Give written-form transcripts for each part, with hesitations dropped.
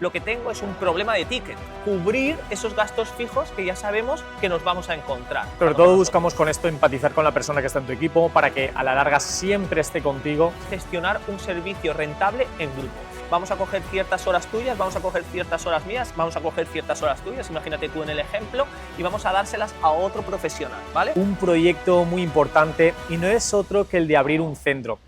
lo que tengo es un problema de ticket, cubrir esos gastos fijos que ya sabemos que nos vamos a encontrar. Sobre todo buscamos con esto empatizar con la persona que está en tu equipo para que a la larga siempre esté contigo. Gestionar un servicio rentable en grupo. Vamos a coger ciertas horas tuyas, vamos a coger ciertas horas mías, vamos a coger ciertas horas tuyas, imagínate tú en el ejemplo, y vamos a dárselas a otro profesional, ¿vale? Un proyecto muy importante y no es otro que el de abrir un centro.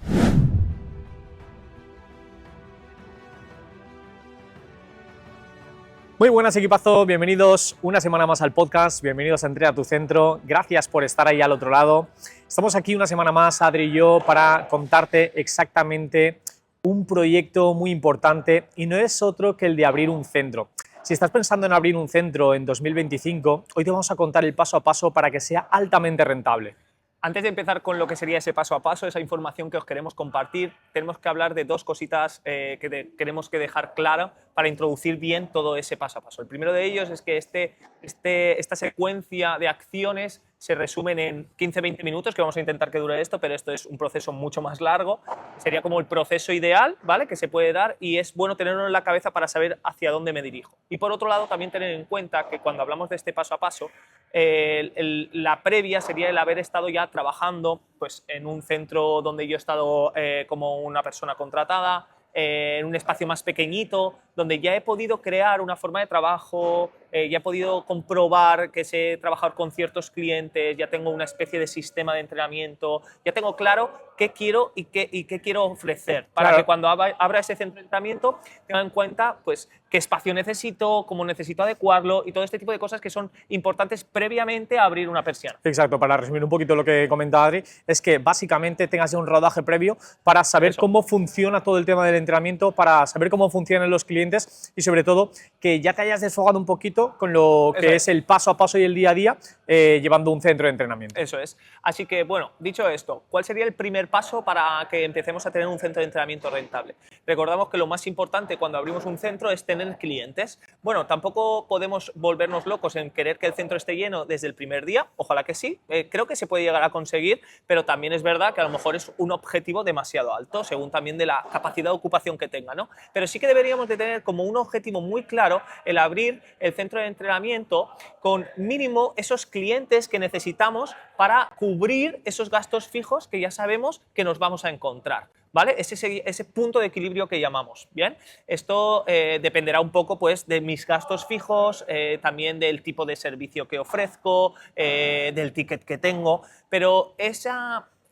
Muy buenas, equipazo, bienvenidos una semana más al podcast, bienvenidos a Entrena tu Centro, gracias por estar ahí al otro lado. Estamos aquí una semana más, Adri y yo, para contarte exactamente un proyecto muy importante y no es otro que el de abrir un centro. Si estás pensando en abrir un centro en 2025, hoy te vamos a contar el paso a paso para que sea altamente rentable. Antes de empezar con lo que sería ese paso a paso, esa información que os queremos compartir, tenemos que hablar de dos cositas queremos que dejar claro para introducir bien todo ese paso a paso. El primero de ellos es que esta secuencia de acciones se resumen en 15-20 minutos, que vamos a intentar que dure esto, pero esto es un proceso mucho más largo. Sería como el proceso ideal, ¿vale?, que se puede dar, y es bueno tenerlo en la cabeza para saber hacia dónde me dirijo. Y por otro lado, también tener en cuenta que cuando hablamos de este paso a paso, la previa sería el haber estado ya trabajando pues, en un centro donde yo he estado como una persona contratada, en un espacio más pequeñito, donde ya he podido crear una forma de trabajo, ya he podido comprobar que sé trabajar con ciertos clientes, ya tengo una especie de sistema de entrenamiento, ya tengo claro qué quiero y qué quiero ofrecer, para que cuando abra ese centro de entrenamiento tenga en cuenta pues, qué espacio necesito, cómo necesito adecuarlo y todo este tipo de cosas que son importantes previamente a abrir una persiana. Exacto, para resumir un poquito lo que comenta Adri, es que básicamente tengas ya un rodaje previo para saber cómo funciona todo el tema del entrenamiento, para saber cómo funcionan los clientes y sobre todo que ya te hayas desfogado un poquito con lo que es el paso a paso y el día a día llevando un centro de entrenamiento. Eso es. Así que, bueno, dicho esto, ¿cuál sería el primer paso para que empecemos a tener un centro de entrenamiento rentable? Recordamos que lo más importante cuando abrimos un centro es tener clientes. Bueno, tampoco podemos volvernos locos en querer que el centro esté lleno desde el primer día, ojalá que sí, creo que se puede llegar a conseguir, pero también es verdad que a lo mejor es un objetivo demasiado alto, según también de la capacidad de ocupación que tenga, ¿no? Pero sí que deberíamos de tener como un objetivo muy claro el abrir el centro de entrenamiento con mínimo esos clientes que necesitamos para cubrir esos gastos fijos que ya sabemos que nos vamos a encontrar, ¿vale? Ese punto de equilibrio que llamamos, ¿bien? Esto dependerá un poco pues, de mis gastos fijos, también del tipo de servicio que ofrezco, del ticket que tengo, pero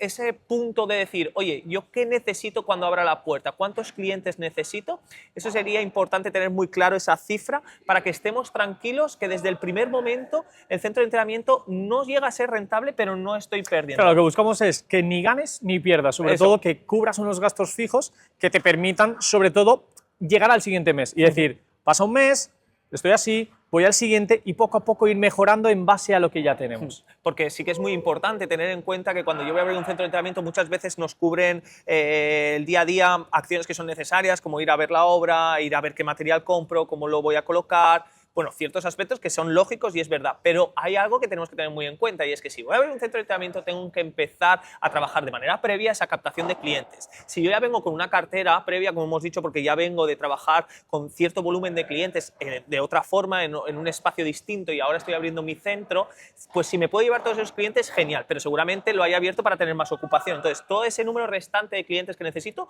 ese punto de decir, oye, ¿yo qué necesito cuando abra la puerta? ¿Cuántos clientes necesito? Eso sería importante tener muy claro esa cifra para que estemos tranquilos que desde el primer momento el centro de entrenamiento no llega a ser rentable, pero no estoy perdiendo. Claro, lo que buscamos es que ni ganes ni pierdas, sobre todo que cubras unos gastos fijos que te permitan, sobre todo, llegar al siguiente mes y decir, pasa un mes, estoy así, voy al siguiente y poco a poco ir mejorando en base a lo que ya tenemos. Porque sí que es muy importante tener en cuenta que cuando yo voy a abrir un centro de entrenamiento muchas veces nos cubren el día a día acciones que son necesarias, como ir a ver la obra, ir a ver qué material compro, cómo lo voy a colocar. Bueno, ciertos aspectos que son lógicos y es verdad, pero hay algo que tenemos que tener muy en cuenta y es que si voy a abrir un centro de entrenamiento tengo que empezar a trabajar de manera previa esa captación de clientes. Si yo ya vengo con una cartera previa, como hemos dicho, porque ya vengo de trabajar con cierto volumen de clientes de otra forma, en un espacio distinto y ahora estoy abriendo mi centro, pues si me puedo llevar todos esos clientes, genial, pero seguramente lo haya abierto para tener más ocupación. Entonces, todo ese número restante de clientes que necesito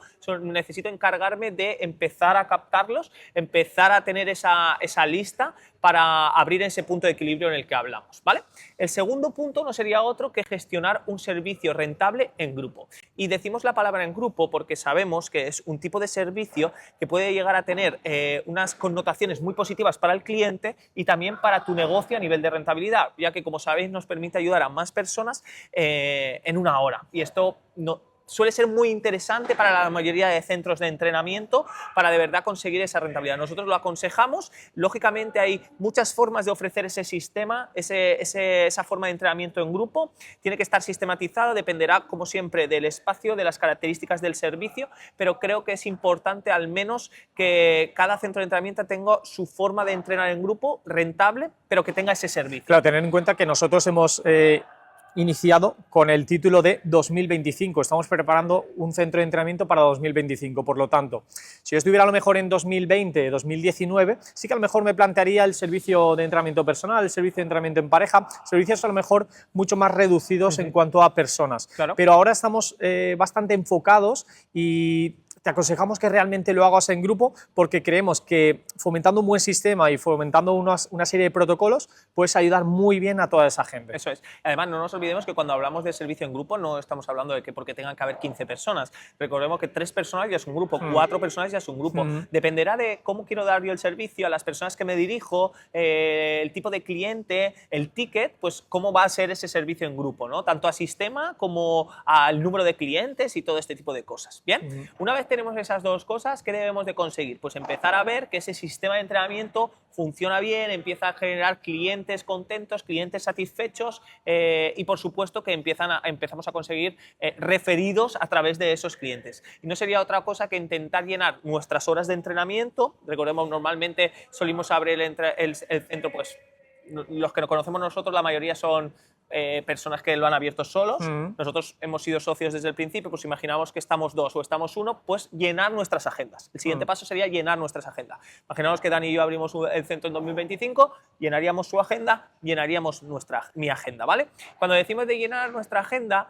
encargarme de empezar a captarlos, empezar a tener esa lista para abrir ese punto de equilibrio en el que hablamos, ¿vale? El segundo punto no sería otro que gestionar un servicio rentable en grupo. Y decimos la palabra en grupo porque sabemos que es un tipo de servicio que puede llegar a tener unas connotaciones muy positivas para el cliente y también para tu negocio a nivel de rentabilidad, ya que, como sabéis, nos permite ayudar a más personas en una hora. Y esto suele ser muy interesante para la mayoría de centros de entrenamiento para de verdad conseguir esa rentabilidad. Nosotros lo aconsejamos, lógicamente hay muchas formas de ofrecer ese sistema, esa forma de entrenamiento en grupo, tiene que estar sistematizado, dependerá como siempre del espacio, de las características del servicio, pero creo que es importante al menos que cada centro de entrenamiento tenga su forma de entrenar en grupo rentable, pero que tenga ese servicio. Claro, tener en cuenta que nosotros hemos iniciado con el título de 2025. Estamos preparando un centro de entrenamiento para 2025. Por lo tanto, si yo estuviera a lo mejor en 2020, 2019, sí que a lo mejor me plantearía el servicio de entrenamiento personal, el servicio de entrenamiento en pareja, servicios a lo mejor mucho más reducidos en cuanto a personas. Claro. Pero ahora estamos bastante enfocados y te aconsejamos que realmente lo hagas en grupo, porque creemos que fomentando un buen sistema y fomentando una serie de protocolos puedes ayudar muy bien a toda esa gente. Eso es. Además, no nos olvidemos que cuando hablamos de servicio en grupo no estamos hablando de que porque tengan que haber 15 personas. Recordemos que 3 personas ya es un grupo, 4 personas ya es un grupo. Dependerá de cómo quiero dar yo el servicio, a las personas que me dirijo, el tipo de cliente, el ticket, pues cómo va a ser ese servicio en grupo, ¿no? Tanto a sistema como al número de clientes y todo este tipo de cosas. Bien, una vez tenemos esas dos cosas, ¿qué debemos de conseguir? Pues empezar a ver que ese sistema de entrenamiento funciona bien, empieza a generar clientes contentos, clientes satisfechos y por supuesto que empezamos a conseguir referidos a través de esos clientes. Y no sería otra cosa que intentar llenar nuestras horas de entrenamiento. Recordemos, normalmente solimos abrir el centro, pues los que nos conocemos nosotros, la mayoría son personas que lo han abierto solos. Nosotros hemos sido socios desde el principio, pues imaginamos que estamos 2 o estamos 1, pues llenar nuestras agendas. El siguiente paso sería llenar nuestras agendas. Imaginamos que Dani y yo abrimos el centro en 2025, llenaríamos su agenda, llenaríamos mi agenda, ¿vale? Cuando decimos de llenar nuestra agenda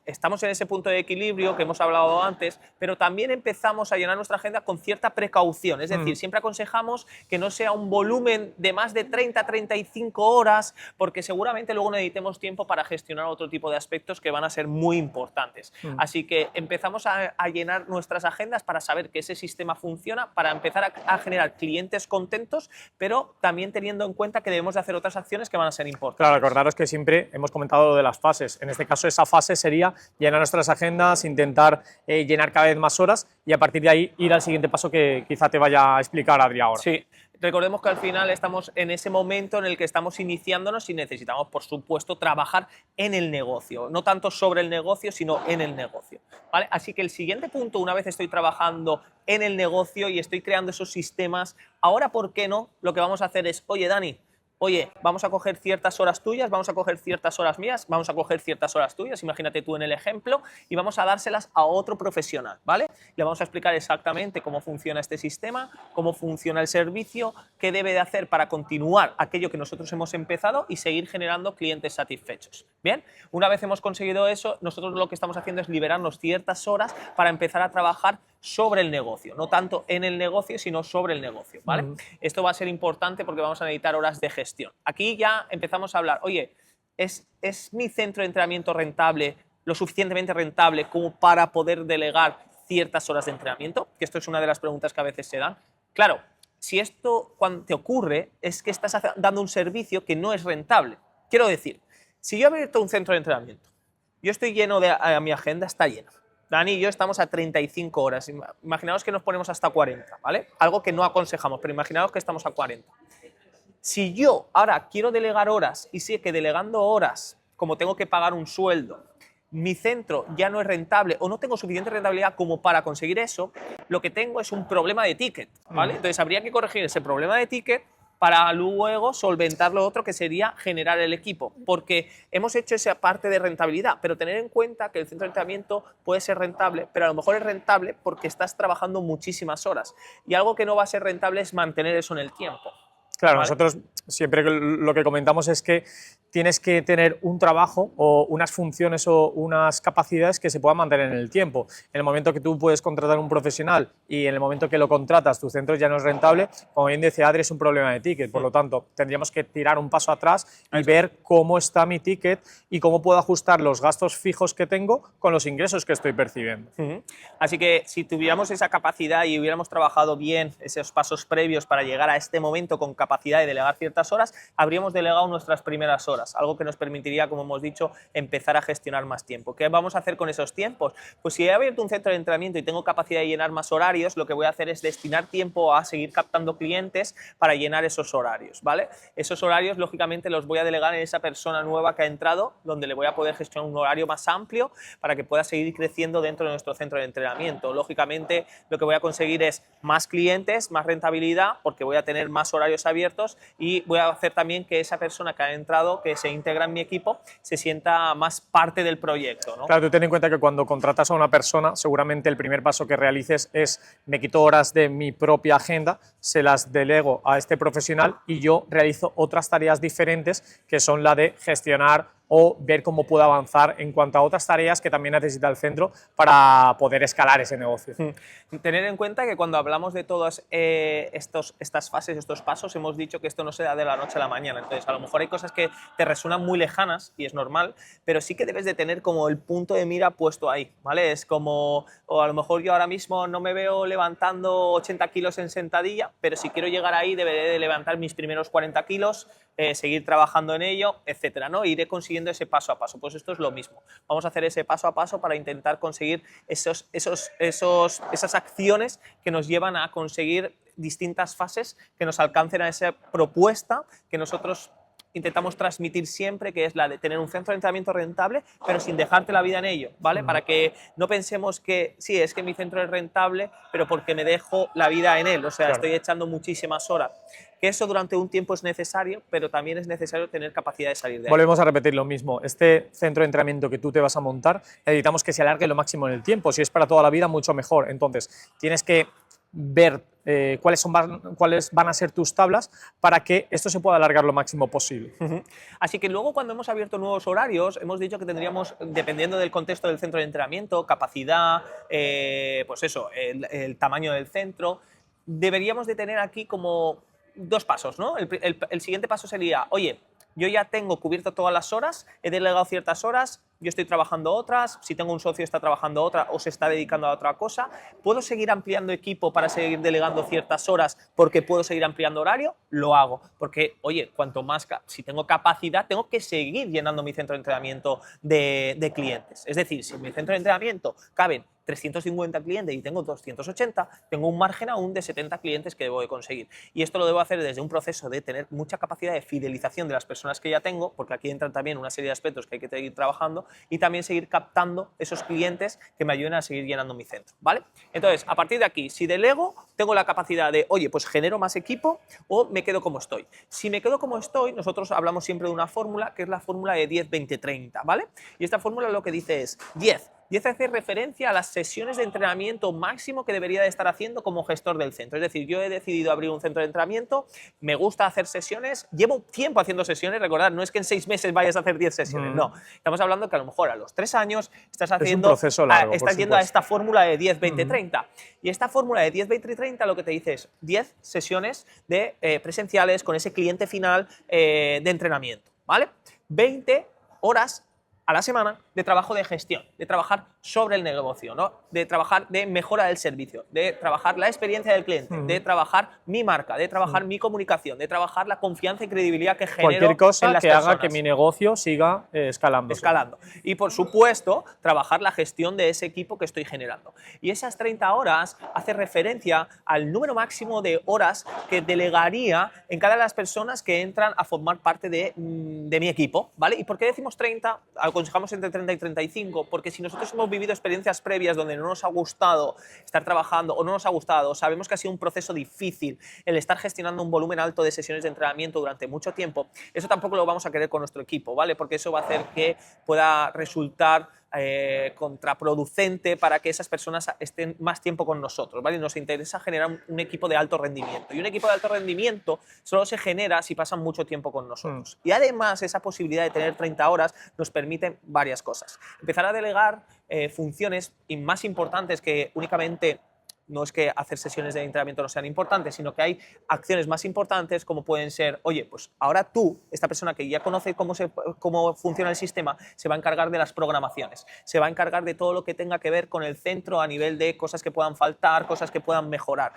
estamos en ese punto de equilibrio que hemos hablado antes, pero también empezamos a llenar nuestra agenda con cierta precaución. Es decir, siempre aconsejamos que no sea un volumen de más de 30-35 horas, porque seguramente luego necesitemos tiempo para gestionar otro tipo de aspectos que van a ser muy importantes. Así que empezamos a llenar nuestras agendas para saber que ese sistema funciona, para empezar a generar clientes contentos, pero también teniendo en cuenta que debemos de hacer otras acciones que van a ser importantes. Claro, acordaros que siempre hemos comentado lo de las fases. En este caso, esa fase sería llenar nuestras agendas, intentar llenar cada vez más horas y a partir de ahí ir al siguiente paso que quizá te vaya a explicar Adri ahora. Sí. Recordemos que al final estamos en ese momento en el que estamos iniciándonos y necesitamos, por supuesto, trabajar en el negocio. No tanto sobre el negocio, sino en el negocio, ¿vale? Así que el siguiente punto, una vez estoy trabajando en el negocio y estoy creando esos sistemas, ahora, ¿por qué no? Lo que vamos a hacer es, oye, Dani, vamos a coger ciertas horas tuyas, vamos a coger ciertas horas mías, vamos a coger ciertas horas tuyas, imagínate tú en el ejemplo, y vamos a dárselas a otro profesional, ¿vale? Le vamos a explicar exactamente cómo funciona este sistema, cómo funciona el servicio, qué debe de hacer para continuar aquello que nosotros hemos empezado y seguir generando clientes satisfechos. Bien, una vez hemos conseguido eso, nosotros lo que estamos haciendo es liberarnos ciertas horas para empezar a trabajar sobre el negocio, no tanto en el negocio, sino sobre el negocio, ¿vale? Esto va a ser importante porque vamos a necesitar horas de gestión. Aquí ya empezamos a hablar, oye, ¿es mi centro de entrenamiento rentable, lo suficientemente rentable como para poder delegar ciertas horas de entrenamiento? Que esto es una de las preguntas que a veces se dan. Claro, si esto cuando te ocurre es que estás dando un servicio que no es rentable. Quiero decir, si yo he abierto un centro de entrenamiento, yo estoy lleno mi agenda está llena. Dani y yo estamos a 35 horas. Imaginaos que nos ponemos hasta 40, ¿vale? Algo que no aconsejamos, pero imaginaos que estamos a 40. Si yo ahora quiero delegar horas y sé que delegando horas, como tengo que pagar un sueldo, mi centro ya no es rentable o no tengo suficiente rentabilidad como para conseguir eso, lo que tengo es un problema de ticket, ¿vale? Entonces habría que corregir ese problema de ticket para luego solventar lo otro, que sería generar el equipo, porque hemos hecho esa parte de rentabilidad, pero tener en cuenta que el centro de entrenamiento puede ser rentable, pero a lo mejor es rentable porque estás trabajando muchísimas horas y algo que no va a ser rentable es mantener eso en el tiempo. Claro, ¿vale? Nosotros siempre lo que comentamos es que tienes que tener un trabajo o unas funciones o unas capacidades que se puedan mantener en el tiempo. En el momento que tú puedes contratar a un profesional y en el momento que lo contratas tu centro ya no es rentable, como bien decía Adri, es un problema de ticket. Por lo tanto, tendríamos que tirar un paso atrás y ver cómo está mi ticket y cómo puedo ajustar los gastos fijos que tengo con los ingresos que estoy percibiendo. Así que si tuviéramos esa capacidad y hubiéramos trabajado bien esos pasos previos para llegar a este momento con capacidad de delegar ciertas horas, habríamos delegado nuestras primeras horas, algo que nos permitiría, como hemos dicho, empezar a gestionar más tiempo. ¿Qué vamos a hacer con esos tiempos? Pues si he abierto un centro de entrenamiento y tengo capacidad de llenar más horarios, lo que voy a hacer es destinar tiempo a seguir captando clientes para llenar esos horarios, ¿vale? Esos horarios, lógicamente, los voy a delegar en esa persona nueva que ha entrado, donde le voy a poder gestionar un horario más amplio para que pueda seguir creciendo dentro de nuestro centro de entrenamiento. Lógicamente, lo que voy a conseguir es más clientes, más rentabilidad, porque voy a tener más horarios abiertos y y voy a hacer también que esa persona que ha entrado, que se integra en mi equipo, se sienta más parte del proyecto, ¿no? Claro, tú ten en cuenta que cuando contratas a una persona, seguramente el primer paso que realices es me quito horas de mi propia agenda, se las delego a este profesional y yo realizo otras tareas diferentes que son la de gestionar o ver cómo puedo avanzar en cuanto a otras tareas que también necesita el centro para poder escalar ese negocio. Tener en cuenta que cuando hablamos de todas estas fases, estos pasos, hemos dicho que esto no se da de la noche a la mañana. Entonces, a lo mejor hay cosas que te resuenan muy lejanas y es normal, pero sí que debes de tener como el punto de mira puesto ahí, ¿vale? Es como, o a lo mejor yo ahora mismo no me veo levantando 80 kilos en sentadilla, pero si quiero llegar ahí deberé de levantar mis primeros 40 kilos, seguir trabajando en ello, etcétera, ¿no? Iré consiguiendo ese paso a paso. Pues esto es lo mismo. Vamos a hacer ese paso a paso para intentar conseguir esas acciones que nos llevan a conseguir distintas fases que nos alcancen a esa propuesta que nosotros intentamos transmitir siempre, que es la de tener un centro de entrenamiento rentable, pero sin dejarte la vida en ello, ¿vale? Para que no pensemos que sí, es que mi centro es rentable, pero porque me dejo la vida en él, o sea, Claro. estoy echando muchísimas horas. Que eso durante un tiempo es necesario, pero también es necesario tener capacidad de salir de ahí. Volvemos a repetir lo mismo. Este centro de entrenamiento que tú te vas a montar, necesitamos que se alargue lo máximo en el tiempo. Si es para toda la vida, mucho mejor. Entonces, tienes que ver cuáles van a ser tus tablas para que esto se pueda alargar lo máximo posible. Así que luego, cuando hemos abierto nuevos horarios, hemos dicho que tendríamos, dependiendo del contexto del centro de entrenamiento, capacidad, pues eso, el tamaño del centro, deberíamos de tener aquí como dos pasos, ¿no? El siguiente paso sería, oye, yo ya tengo cubierto todas las horas, he delegado ciertas horas, yo estoy trabajando otras, si tengo un socio está trabajando otra o se está dedicando a otra cosa, ¿puedo seguir ampliando equipo para seguir delegando ciertas horas porque puedo seguir ampliando horario? Lo hago, porque, oye, cuanto más, si tengo capacidad, tengo que seguir llenando mi centro de entrenamiento de clientes. Es decir, si en mi centro de entrenamiento caben 350 clientes y tengo 280, tengo un margen aún de 70 clientes que debo de conseguir. Y esto lo debo hacer desde un proceso de tener mucha capacidad de fidelización de las personas que ya tengo, porque aquí entran también una serie de aspectos que hay que seguir trabajando, y también seguir captando esos clientes que me ayuden a seguir llenando mi centro, ¿vale? Entonces, a partir de aquí, si delego, tengo la capacidad de, oye, pues genero más equipo o me quedo como estoy. Si me quedo como estoy, nosotros hablamos siempre de una fórmula, que es la fórmula de 10-20-30, ¿vale? Y esta fórmula lo que dice es 10 hace referencia a las sesiones de entrenamiento máximo que debería de estar haciendo como gestor del centro. Es decir, yo he decidido abrir un centro de entrenamiento, me gusta hacer sesiones, llevo tiempo haciendo sesiones, recordad, no es que en 6 meses vayas a hacer 10 sesiones, no. Estamos hablando que a lo mejor a los 3 años estás haciendo, es un proceso largo, estás yendo a esta fórmula de 10-20-30. Y esta fórmula de 10-20-30 lo que te dice es 10 sesiones de presenciales con ese cliente final de entrenamiento, ¿vale? 20 horas a la semana de trabajo de gestión, de trabajar sobre el negocio, ¿no? De trabajar de mejora del servicio, de trabajar la experiencia del cliente, de trabajar mi marca, de trabajar mi comunicación, de trabajar la confianza y credibilidad que genero Cualquier cosa en las que personas. haga que mi negocio siga escalando. Y, por supuesto, trabajar la gestión de ese equipo que estoy generando. Y esas 30 horas hace referencia al número máximo de horas que delegaría en cada de las personas que entran a formar parte de mi equipo, ¿vale? ¿Y por qué decimos 30? Aconsejamos entre 30 y 35, porque si nosotros hemos vivido experiencias previas donde no nos ha gustado estar trabajando o no nos ha gustado, sabemos que ha sido un proceso difícil el estar gestionando un volumen alto de sesiones de entrenamiento durante mucho tiempo, eso tampoco lo vamos a querer con nuestro equipo, ¿vale? Porque eso va a hacer que pueda resultar contraproducente para que esas personas estén más tiempo con nosotros, ¿vale? Nos interesa generar un equipo de alto rendimiento. Y un equipo de alto rendimiento solo se genera si pasan mucho tiempo con nosotros. Y además, esa posibilidad de tener 30 horas nos permite varias cosas. Empezar a delegar funciones más importantes que únicamente. No es que hacer sesiones de entrenamiento no sean importantes, sino que hay acciones más importantes como pueden ser, oye, pues ahora tú, esta persona que ya conoce cómo funciona el sistema, se va a encargar de las programaciones, se va a encargar de todo lo que tenga que ver con el centro a nivel de cosas que puedan faltar, cosas que puedan mejorar.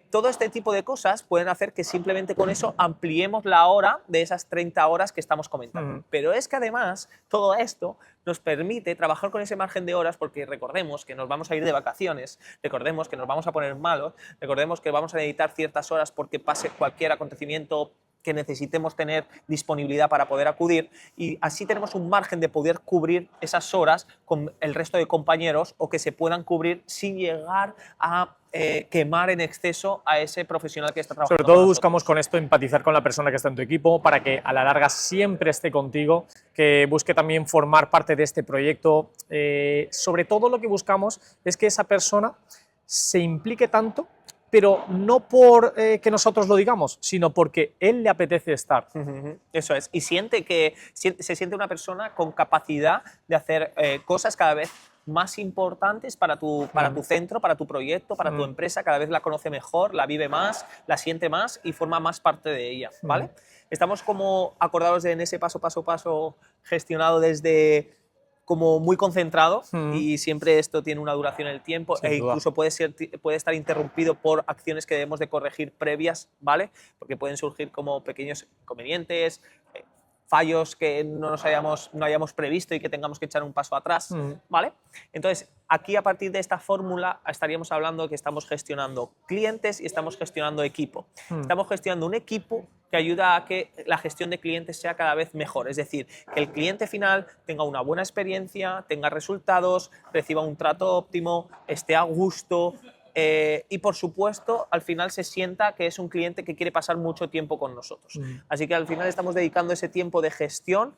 Todo este tipo de cosas pueden hacer que simplemente con eso ampliemos la hora de esas 30 horas que estamos comentando. Pero es que además todo esto nos permite trabajar con ese margen de horas porque recordemos que nos vamos a ir de vacaciones, recordemos que nos vamos a poner malos, recordemos que vamos a necesitar ciertas horas porque pase cualquier acontecimiento que necesitemos tener disponibilidad para poder acudir, y así tenemos un margen de poder cubrir esas horas con el resto de compañeros o que se puedan cubrir sin llegar a quemar en exceso a ese profesional que está trabajando. Sobre todo buscamos con esto empatizar con la persona que está en tu equipo para que a la larga siempre esté contigo, que busque también formar parte de este proyecto. Sobre todo lo que buscamos es que esa persona se implique tanto, pero no por que nosotros lo digamos, sino porque él le apetece estar. Eso es, y se siente una persona con capacidad de hacer cosas cada vez más importantes para tu centro, para tu proyecto, para tu empresa. Cada vez la conoce mejor, la vive más, la siente más y forma más parte de ella, ¿vale? Estamos como acordados en ese paso gestionado desde como muy concentrado, y siempre esto tiene una duración en el tiempo e incluso puede estar interrumpido por acciones que debemos de corregir previas, ¿vale? Porque pueden surgir como pequeños inconvenientes, fallos que no hayamos previsto y que tengamos que echar un paso atrás, ¿vale? Entonces, aquí a partir de esta fórmula estaríamos hablando que estamos gestionando clientes y estamos gestionando equipo. Estamos gestionando un equipo que ayuda a que la gestión de clientes sea cada vez mejor, es decir, que el cliente final tenga una buena experiencia, tenga resultados, reciba un trato óptimo, esté a gusto, y por supuesto al final se sienta que es un cliente que quiere pasar mucho tiempo con nosotros. Así que al final estamos dedicando ese tiempo de gestión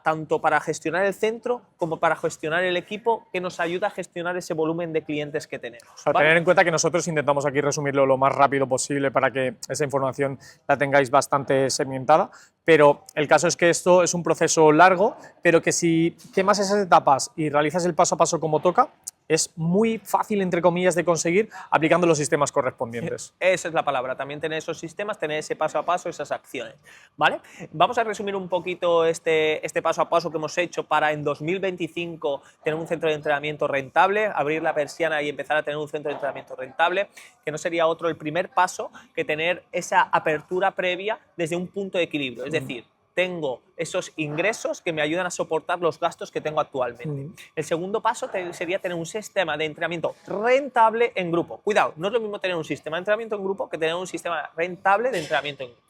tanto para gestionar el centro como para gestionar el equipo, que nos ayuda a gestionar ese volumen de clientes que tenemos. Para tener en cuenta que nosotros intentamos aquí resumirlo lo más rápido posible para que esa información la tengáis bastante segmentada, pero el caso es que esto es un proceso largo, pero que si quemas esas etapas y realizas el paso a paso como toca, es muy fácil, entre comillas, de conseguir aplicando los sistemas correspondientes. Esa es la palabra, también tener esos sistemas, tener ese paso a paso, esas acciones, ¿vale? Vamos a resumir un poquito este paso a paso que hemos hecho para en 2025 tener un centro de entrenamiento rentable, abrir la persiana y empezar a tener un centro de entrenamiento rentable, que no sería otro el primer paso que tener esa apertura previa desde un punto de equilibrio, es decir, tengo esos ingresos que me ayudan a soportar los gastos que tengo actualmente. El segundo paso sería tener un sistema de entrenamiento rentable en grupo. Cuidado, no es lo mismo tener un sistema de entrenamiento en grupo que tener un sistema rentable de entrenamiento en grupo.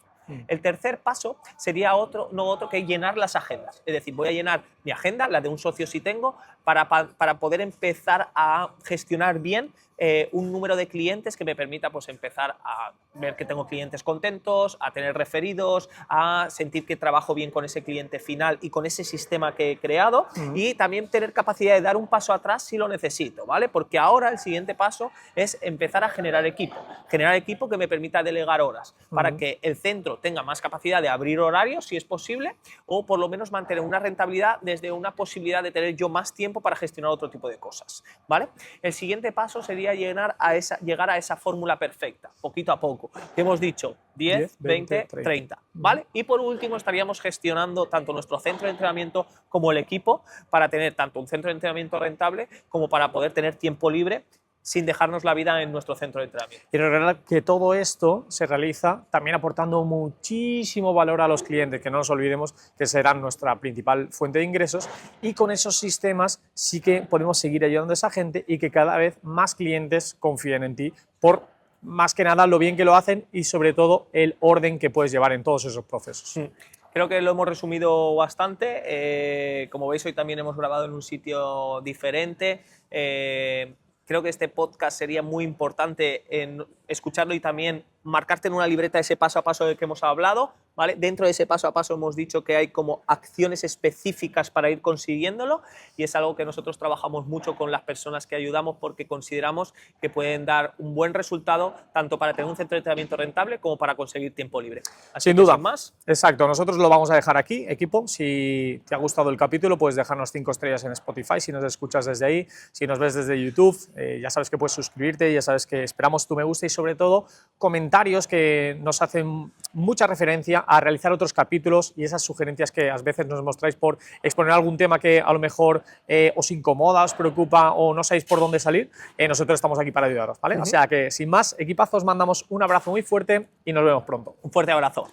El tercer paso sería no otro que llenar las agendas. Es decir, voy a llenar mi agenda, la de un socio si tengo, para poder empezar a gestionar bien un número de clientes que me permita pues, empezar a ver que tengo clientes contentos, a tener referidos, a sentir que trabajo bien con ese cliente final y con ese sistema que he creado, y también tener capacidad de dar un paso atrás si lo necesito, ¿vale? Porque ahora el siguiente paso es empezar a generar equipo que me permita delegar horas para que el centro tenga más capacidad de abrir horarios si es posible, o por lo menos mantener una rentabilidad desde una posibilidad de tener yo más tiempo para gestionar otro tipo de cosas, ¿vale? El siguiente paso sería llegar a esa fórmula perfecta, poquito a poco, que hemos dicho 10, 20, 30, ¿vale? Y por último estaríamos gestionando tanto nuestro centro de entrenamiento como el equipo para tener tanto un centro de entrenamiento rentable como para poder tener tiempo libre sin dejarnos la vida en nuestro centro de entrenamiento. Pero realidad que todo esto se realiza también aportando muchísimo valor a los clientes, que no nos olvidemos que serán nuestra principal fuente de ingresos, y con esos sistemas sí que podemos seguir ayudando a esa gente y que cada vez más clientes confíen en ti por más que nada lo bien que lo hacen y sobre todo el orden que puedes llevar en todos esos procesos. Creo que lo hemos resumido bastante. Como veis, hoy también hemos grabado en un sitio diferente. Creo que este podcast sería muy importante en escucharlo y también marcarte en una libreta ese paso a paso del que hemos hablado, ¿vale? Dentro de ese paso a paso hemos dicho que hay como acciones específicas para ir consiguiéndolo, y es algo que nosotros trabajamos mucho con las personas que ayudamos porque consideramos que pueden dar un buen resultado tanto para tener un centro de entrenamiento rentable como para conseguir tiempo libre. Así Sin que, duda. sin más. Exacto, nosotros lo vamos a dejar aquí, equipo. Si te ha gustado el capítulo, puedes dejarnos 5 estrellas en Spotify si nos escuchas desde ahí. Si nos ves desde YouTube, ya sabes que puedes suscribirte, ya sabes que esperamos tu me gusta y sobre todo comentarios que nos hacen mucha referencia a realizar otros capítulos y esas sugerencias que a veces nos mostráis por exponer algún tema que a lo mejor os incomoda, os preocupa o no sabéis por dónde salir. Nosotros estamos aquí para ayudaros, ¿vale? O sea que sin más, equipazo, os mandamos un abrazo muy fuerte y nos vemos pronto. Un fuerte abrazo.